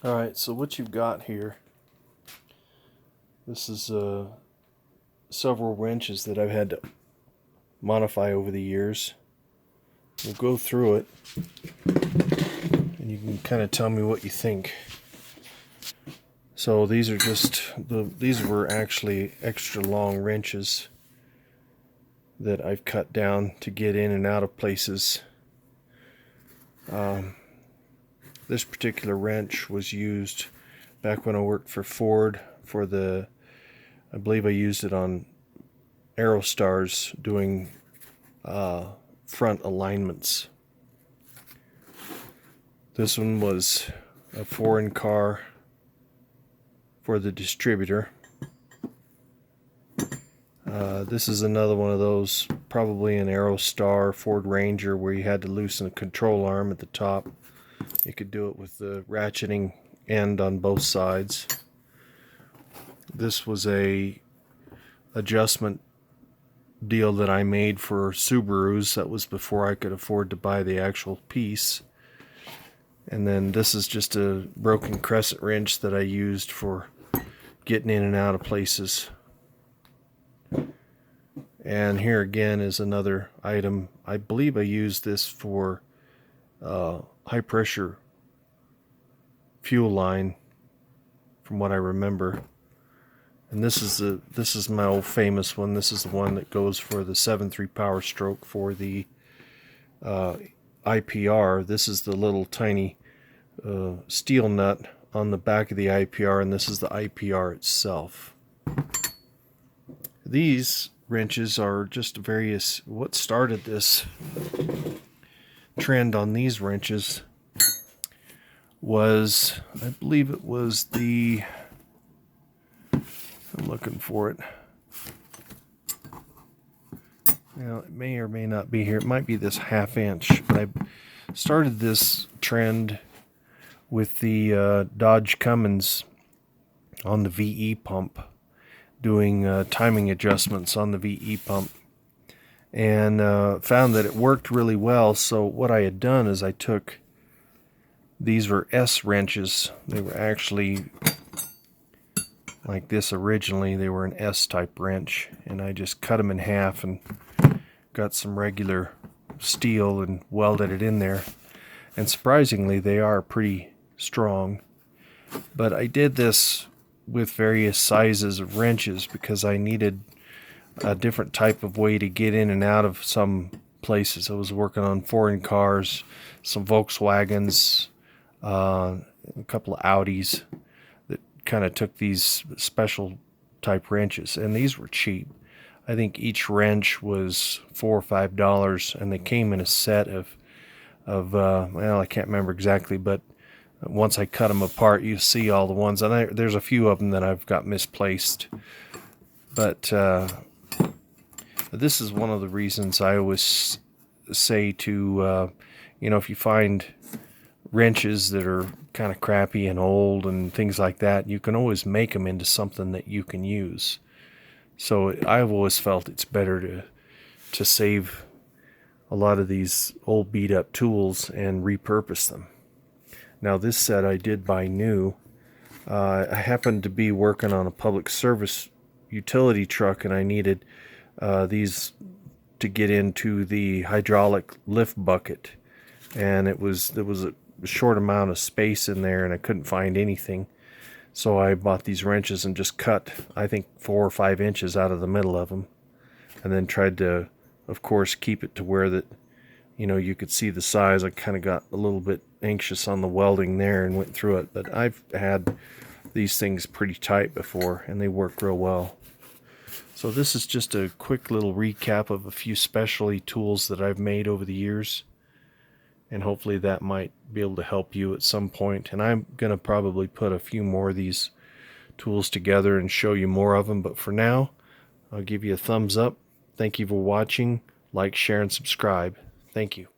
Alright, so what you've got here, this is several wrenches that I've had to modify over the years. We'll go through it and you can kind of tell me what you think. So these are these were actually extra long wrenches that I've cut down to get in and out of places. This particular wrench was used back when I worked for Ford for I believe I used it on Aerostars doing front alignments. This one was a foreign car for the distributor. This is another one of those, probably an Aerostar Ford Ranger, where you had to loosen a control arm at the top. You could do it with the ratcheting end on both sides. This was a adjustment deal that I made for Subarus. That was before I could afford to buy the actual piece. And then this is just a broken crescent wrench that I used for getting in and out of places. And here again is another item. I believe I used this for high pressure fuel line, from what I remember. And this is my old famous one. This is the one that goes for the 7.3 power stroke for the IPR. This is the little tiny steel nut on the back of the IPR, and this is the IPR itself. These wrenches are just various. What started this trend on these wrenches was, I believe it was I'm looking for it. Now, it may or may not be here. It might be this 1/2 inch, but I started this trend with the Dodge Cummins on the VE pump, doing timing adjustments on the VE pump, and found that it worked really well. So what I had done is I took, these were S wrenches. They were actually like this originally. They were an S type wrench, and I just cut them in half and got some regular steel and welded it in there. And surprisingly, they are pretty strong. But I did this with various sizes of wrenches because I needed a different type of way to get in and out of some places. I was working on foreign cars, some Volkswagens, a couple of Audis, that kind of took these special type wrenches, and these were cheap. I think each wrench was $4 or $5, and they came in a set of well, I can't remember exactly, but once I cut them apart, you see all the ones, and there's a few of them that I've got misplaced. But this is one of the reasons I always say to, if you find wrenches that are kind of crappy and old and things like that, you can always make them into something that you can use. So I've always felt it's better to save a lot of these old beat up tools and repurpose them. Now this set I did buy new. I happened to be working on a public service utility truck, and I needed these to get into the hydraulic lift bucket, and there was a short amount of space in there and I couldn't find anything. So I bought these wrenches and just cut, I think, 4 or 5 inches out of the middle of them, and then tried to, of course, keep it to where that, you could see the size. I kind of got a little bit anxious on the welding there and went through it, but I've had these things pretty tight before and they work real well. So this is just a quick little recap of a few specialty tools that I've made over the years, and hopefully that might be able to help you at some point. And I'm going to probably put a few more of these tools together and show you more of them, but for now, I'll give you a thumbs up. Thank you for watching. Like, share, and subscribe. Thank you.